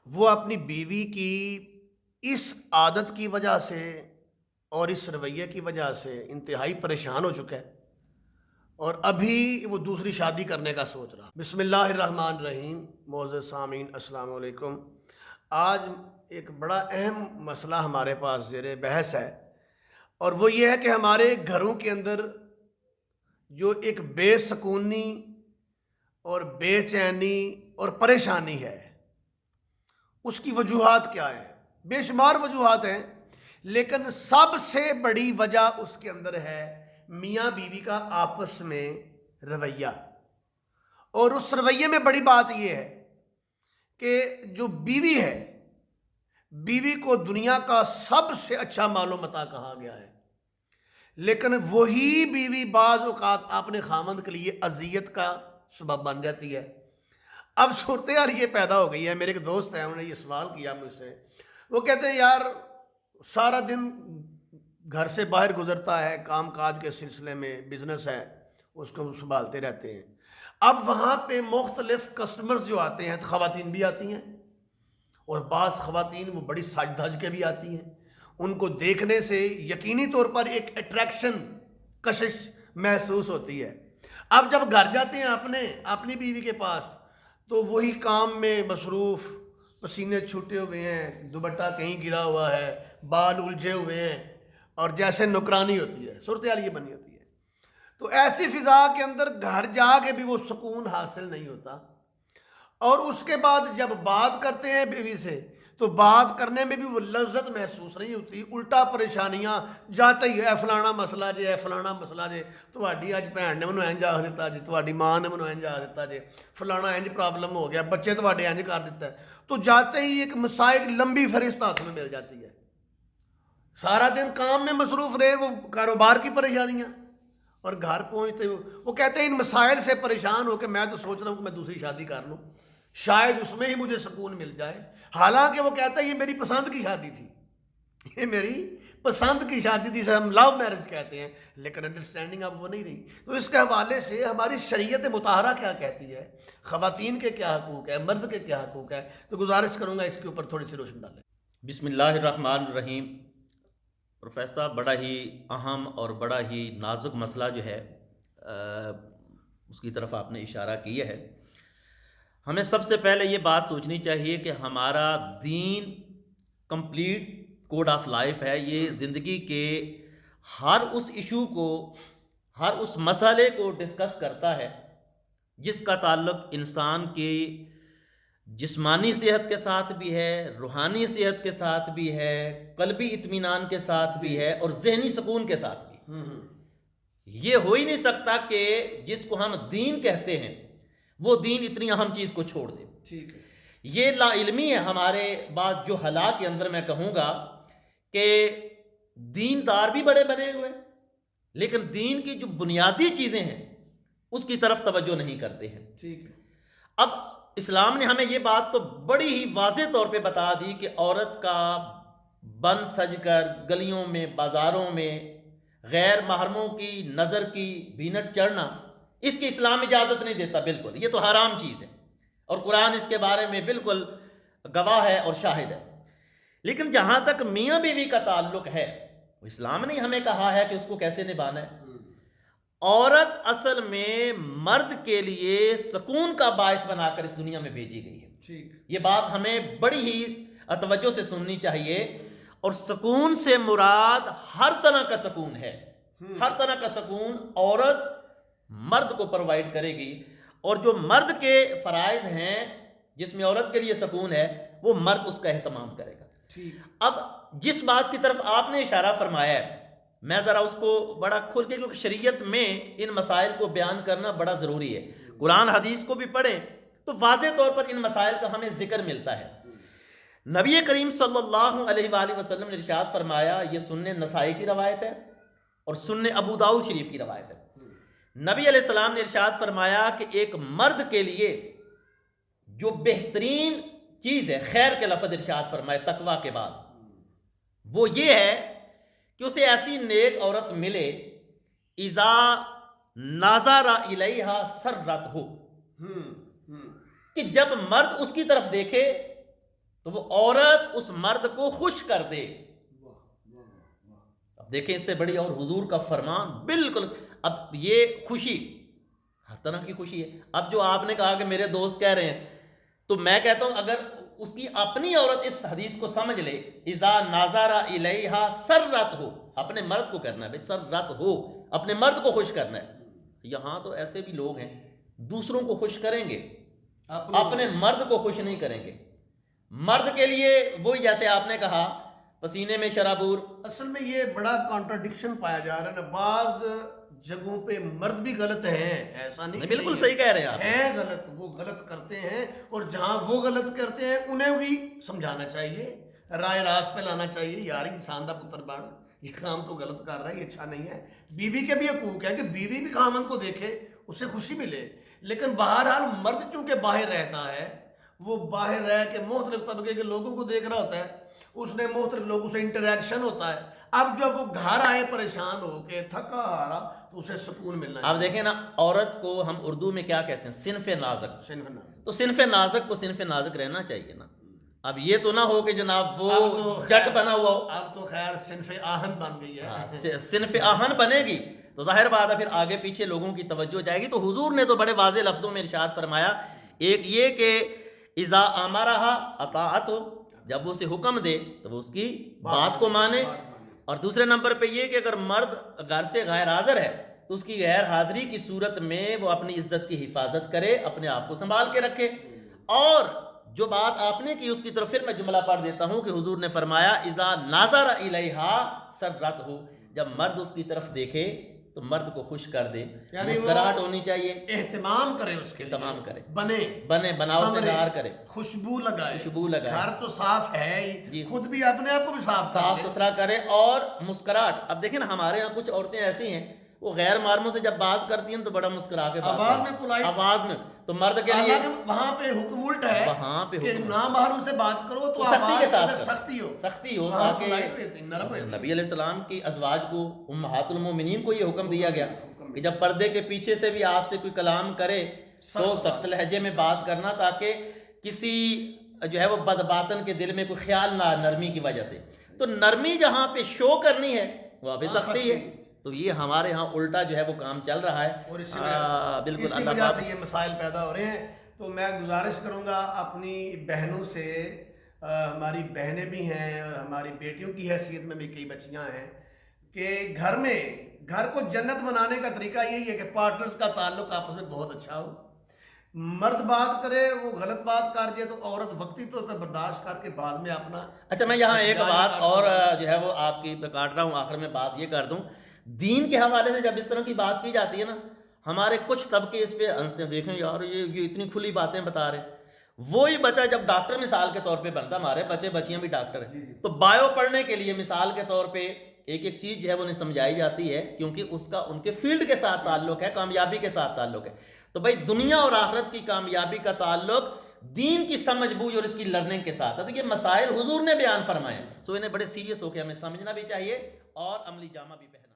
वो अपनी बीवी की इस आदत की वजह से और इस रवैये की वजह से इंतहाई परेशान हो चुका है और अभी वो दूसरी शादी करने का सोच रहा। बिस्मिल्लाहिर्रहमानिर्रहीम। मोअज़्ज़ज़ सामीन अस्सलाम वालेकुम। आज एक बड़ा अहम मसला हमारे पास ज़ेरे बहस है और वो ये है कि हमारे घरों के अंदर जो एक बेसकूनी और बेचैनी और परेशानी है, उसकी वजूहात क्या है? बेशुमार वजूहात हैं, लेकिन सबसे बड़ी वजह उसके अंदर है मियाँ बीवी का आपस में रवैया। और उस रवैये में बड़ी बात यह है कि जो बीवी है, बीवी को दुनिया का सबसे अच्छा मालूमता कहा गया है, लेकिन वही बीवी बाज़ औक़ात अपने खामंद के लिए अजियत का सबब बन जाती है। अब सूरत हाल ये पैदा हो गई है। मेरे एक दोस्त हैं, उन्होंने ये सवाल किया मुझसे। वो कहते हैं यार, सारा दिन घर से बाहर गुजरता है, काम काज के सिलसिले में बिजनेस है, उसको संभालते रहते हैं। अब वहाँ पे मुख्तलिफ कस्टमर्स जो आते हैं, ख़वातीन भी आती हैं और बाज़ ख़वातीन वो बड़ी सज धज के भी आती हैं। उनको देखने से यकीनी तौर पर एक अट्रैक्शन, कशिश महसूस होती है। अब जब घर जाते हैं अपनी बीवी के पास, तो वही काम में मसरूफ़, पसीने छूटे हुए हैं, दुपट्टा कहीं गिरा हुआ है, बाल उलझे हुए हैं और जैसे नौकरानी होती है, सूरत हाल ये बनी होती है। तो ऐसी फ़िज़ा के अंदर घर जाके भी वो सुकून हासिल नहीं होता। और उसके बाद जब बात करते हैं बीवी से, तो बात करने में भी वो लज्जत महसूस नहीं होती। उल्टा परेशानियां जाते ही है, फलाना मसला जे है, फलाना मसला जे, ਤੁਹਾਡੀ ਅੱਜ ਭੈਣ ਨੇ ਮੈਨੂੰ ਇੰਜ ਆਖ ਦਿੱਤਾ ਜੀ, ਤੁਹਾਡੀ ਮਾਂ ने ਮੈਨੂੰ ਇੰਜ आख ਦਿੱਤਾ जे, फलाना इंज प्रॉब्लम हो गया, बच्चे ਤੁਹਾਡੇ इंज कर ਦਿੱਤਾ है। तो जाते ही एक मसाइल लंबी फहरिस्त हाथ में मिल जाती है। सारा दिन काम में मसरूफ़ रहे, वो कारोबार की परेशानियाँ, और घर पहुँचते वो कहते हैं इन मसाइल से परेशान होकर मैं तो सोच रहा हूँ कि मैं दूसरी शादी कर लूँ, शायद उसमें ही मुझे सुकून मिल जाए। हालांकि वो कहता है ये मेरी पसंद की शादी थी, ये मेरी पसंद की शादी थी, इसे हम लव मैरिज कहते हैं, लेकिन अंडरस्टैंडिंग अब वो नहीं रही। तो इसके हवाले से हमारी शरीयत मुताहरा क्या कहती है, ख़वातीन के क्या हकूक़ है, मर्द के क्या हकूक़ है, तो गुजारिश करूँगा इसके ऊपर थोड़ी सी रोशनी डालें। बिस्मिल्लाहिर्रहमानिर्रहीम। प्रोफेसर, बड़ा ही अहम और बड़ा ही नाजुक मसला जो है उसकी तरफ आपने इशारा किया है। हमें सबसे पहले ये बात सोचनी चाहिए कि हमारा दीन कंप्लीट कोड ऑफ लाइफ है। ये ज़िंदगी के हर उस इशू को, हर उस मसले को डिस्कस करता है जिसका ताल्लुक इंसान के जिस्मानी सेहत के साथ भी है, रूहानी सेहत के साथ भी है, कल्बी इत्मीनान के साथ भी है और जहनी सुकून के साथ भी। ये हो ही नहीं सकता कि जिसको हम दीन कहते हैं वो दीन इतनी अहम चीज़ को छोड़ दे। ठीक है, ये लाइल्मी है हमारे बाद जो हालात के अंदर। मैं कहूँगा कि दीनदार भी बड़े बने हुए, लेकिन दीन की जो बुनियादी चीज़ें हैं उसकी तरफ तवज्जो नहीं करते हैं। ठीक है। अब इस्लाम ने हमें ये बात तो बड़ी ही वाज़ेह तौर पे बता दी कि औरत का बन सज कर गलियों में, बाज़ारों में गैर महरमों की नज़र की भीनट चढ़ना, इसकी इस्लाम इजाज़त नहीं देता। बिल्कुल, ये तो हराम चीज़ है और कुरान इसके बारे में बिल्कुल गवाह है और शाहिद है। लेकिन जहाँ तक मियाँ बीवी का ताल्लुक है, इस्लाम ने हमें कहा है कि उसको कैसे निभाना है। औरत असल में मर्द के लिए सुकून का बायस बनाकर इस दुनिया में भेजी गई है। ठीक, ये बात हमें बड़ी ही तवज्जो से सुननी चाहिए। और सुकून से मुराद हर तरह का सुकून है। हर तरह का सुकून औरत मर्द को प्रोवाइड करेगी, और जो मर्द के फ़राइज़ हैं जिसमें औरत के लिए सुकून है, वो मर्द उसका एहतमाम करेगा। ठीक। अब जिस बात की तरफ आपने इशारा फरमाया है, मैं ज़रा उसको बड़ा खुल के, क्योंकि शरीयत में इन मसाइल को बयान करना बड़ा ज़रूरी है। कुरान हदीस को भी पढ़ें तो वाज़ेह तौर पर इन मसाइल का हमें ज़िक्र मिलता है। नबी करीम सल्लल्लाहु अलैहि वसल्लम ने इरशाद फरमाया, ये सुन्ने नसाई की रवायत है और सुन्ने अबू दाऊद शरीफ की रवायत है। नबी अलैहिस्सलाम ने इरशाद फरमाया कि एक मर्द के लिए जो बेहतरीन चीज़ है, खैर के लफ्ज़ इरशाद फरमाए तकवा के बाद, वो ये है कि उसे ऐसी नेक औरत मिले, इज़ा नाज़रा इलैहा सर्रत हो, कि जब मर्द उसकी तरफ देखे तो वो औरत उस मर्द को खुश कर दे। अब देखें इससे बड़ी और हुजूर का फरमान बिल्कुल। अब ये खुशी हर तरह की खुशी है। अब जो आपने कहा कि मेरे दोस्त कह रहे हैं, तो मैं कहता हूं अगर उसकी अपनी औरत इस हदीस को समझ ले, इज़ा नाज़रा इलैहा सर्रत हो, अपने मर्द को करना है भाई, सर्रत हो, अपने मर्द को खुश करना है। यहाँ तो ऐसे भी लोग हैं दूसरों को खुश करेंगे, अपने मर्द को खुश नहीं करेंगे। मर्द के लिए वही जैसे आपने कहा पसीने में शराबूर। असल में ये बड़ा कॉन्ट्रडिक्शन पाया जा रहा है ना, बाज जगहों पे मर्द भी गलत हैं, ऐसा नहीं, बिल्कुल सही कह रहे हैं आप, हैं गलत, वो गलत करते हैं, और जहां वो गलत करते हैं उन्हें भी समझाना चाहिए, राय रास पे लाना चाहिए, यार इंसान दा पुत्र बाण, ये काम तो गलत कर रहा है, ये अच्छा नहीं है। बीवी के भी हकूक है कि बीवी भी खामन को देखे, उससे खुशी मिले। लेकिन बहरहाल मर्द चूंकि बाहर रहता है, वो बाहर रह के मुख्तलिफ तबके के लोगों को देख रहा होता है, उसने मुख्तलिफ लोगों से इंटरेक्शन होता है। अब जब वो घर आए परेशान होके थका हारा, तो उसे सुकून मिलना आप देखें ना, औरत को हम उर्दू में क्या कहते हैं, सिनफे नाज़क। तो सिनफे नाज़क को सिनफे नाज़क रहना चाहिए ना। अब ये तो ना हो कि जनाब वो तो जट बना हुआ हो। अब तो खैर सिनफे आहन बन गई है। सिनफे आहन बनेगी तो जाहिर बात है फिर आगे पीछे लोगों की तवज्जो जाएगी। तो हुजूर ने तो बड़े वाज़े लफ्ज़ों में इरशाद फरमाया, एक ये कि इज़ा अमरहा अताअत हो, जब वो उसे हुक्म दे तो वो उसकी बात को माने। और दूसरे नंबर पे ये कि अगर मर्द घर से गैर हाजिर है तो उसकी गैर हाजिरी की सूरत में वो अपनी इज्जत की हिफाजत करे, अपने आप को संभाल के रखे। और जो बात आपने की उसकी तरफ फिर मैं जुमला पढ़ देता हूं कि हुजूर ने फरमाया, इज़ा नाज़रा इलैहा सर्रत हो, जब मर्द उसकी तरफ देखे तो मर्द को खुश कर दे, मुस्कुराहट होनी चाहिए, एहतमाम करे, उसके तमाम करे, बने बनाव से नहार करे, खुशबू लगाए, घर तो साफ है ही, खुद भी अपने आप को भी साफ सुथरा करे और मुस्कुराहट। अब देखें ना, हमारे यहाँ कुछ औरतें ऐसी हैं वो गैर मार्मों से जब बात करती हैं तो बड़ा मुस्कुरा के बात आवाज में, तो मर्द के लिए वहां पे हुक्म उल्टा है, वहां पे कि ना महरम से बात करो तो सख्ती के साथ सख्ती हो, ताकि नबी अलैहिस्सलाम की अज़वाज को, उम्महातुल मोमिनीन को ये हुक्म दिया गया कि जब पर्दे के पीछे से भी आपसे कोई कलाम करे तो सख्त लहजे में बात करना, ताकि किसी जो है वो बदबातन के दिल में कोई ख्याल ना, नरमी की वजह से। तो नरमी जहाँ पे शो करनी है वहाँ पे सख्ती है। तो ये हमारे यहाँ उल्टा जो है वो काम चल रहा है, और इसी वजह से ये मसाइल पैदा हो रहे हैं। तो मैं गुजारिश करूँगा अपनी बहनों से, हमारी बहनें भी हैं और हमारी बेटियों की हैसियत में भी कई बच्चियाँ हैं, कि घर को जन्नत बनाने का तरीका यही है कि पार्टनर्स का ताल्लुक आपस में बहुत अच्छा हो। मर्द बात करे, वो गलत बात कर दिया तो औरत वक्ती तौर पर बर्दाश्त करके बाद में अपना। अच्छा, मैं यहाँ एक बात और जो है वो आपकी काट रहा हूँ, आखिर में बात ये कर दूँ, दीन के हवाले से जब इस तरह की बात की जाती है ना, हमारे कुछ तबके इस पे हंसते हैं, देखें यार ये इतनी खुली बातें बता रहे। वही बच्चा जब डॉक्टर मिसाल के तौर पे बनता, हमारे बच्चे बच्चियां भी डॉक्टर हैं, तो बायो पढ़ने के लिए मिसाल के तौर पे एक एक चीज़ जो है वो उन्हें समझाई जाती है, क्योंकि उसका उनके फील्ड के साथ ताल्लुक है, कामयाबी के साथ ताल्लुक है। तो भाई दुनिया और आखिरत की कामयाबी का ताल्लुक दीन की समझ बूझ और इसकी लर्निंग के साथ है। तो ये मसाइल हुजूर ने बयान फरमाए, सो इन्हें बड़े सीरियस होकर हमें समझना भी चाहिए और अमली जामा भी पहनना।